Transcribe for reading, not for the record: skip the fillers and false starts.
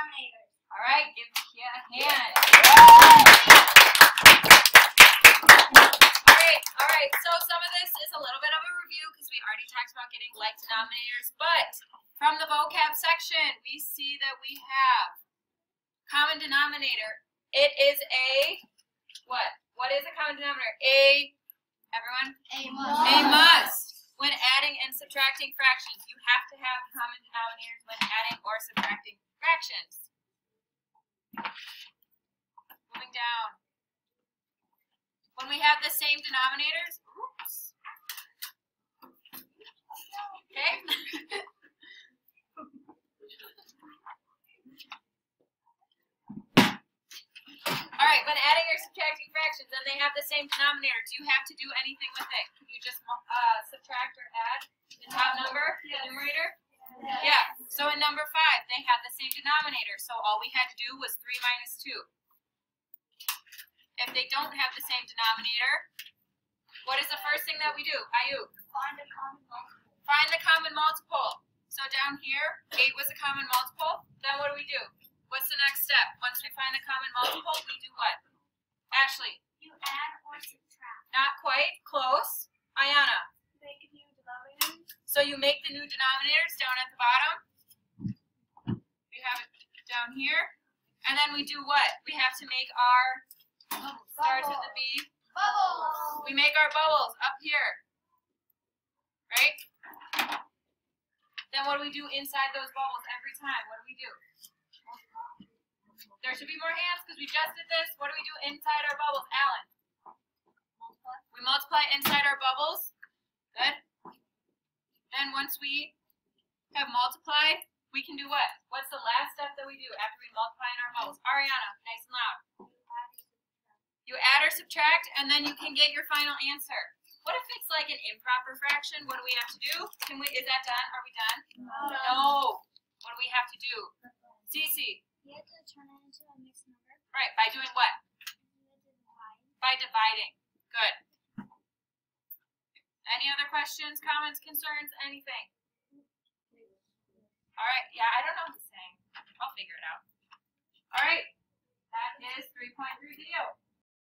denominators. All right, give Kia a hand. All right. So some of this is a little bit of a review because we already talked about getting like denominators, but from the vocab section, we see that we have common denominator. It is a what? What is a common denominator? Everyone? A must. A must. When adding and subtracting fractions, you have to have common denominators when adding or subtracting fractions. Moving down. When we have the same denominators, oops. Okay? All right, when adding or subtracting fractions and they have the same denominator, do you have to do anything with it? Can you just subtract or add the top number, the numerator? Yeah. So in number 5, they had the same denominator, so all we had to do was 3 minus 2. If they don't have the same denominator, what is the first thing that we do? Ayuk? Find a common multiple. Find the common multiple. So down here, 8 was a common multiple. Then what do? What's the next step? Once we find the common multiple, we do what? Ashley? You add or subtract. Not quite. Close. Ayana? Make a new denominator. So you make the new denominators down at the bottom. We have it down here. And then we do what? We have to make our, starts with a B. Bubbles. We make our bubbles up here. Right? Then what do we do inside those bubbles every time? What do we do? There should be more hands because we just did this. What do we do inside our bubbles? Alan? We multiply inside our bubbles. Good. Then once we have multiplied, we can do what? What's the last step that we do after we multiply in our bubbles? Ariana, nice and loud. You add or subtract, and then you can get your final answer. What if it's like an improper fraction? What do we have to do? Is that done? Are we done? No. What do we have to do? Cece? You have to turn it into a mixed number. Right, by doing what? By dividing. Good. Any other questions, comments, concerns, anything? All right, yeah, I don't know what he's saying. I'll figure it out. All right, that is 3.3 video.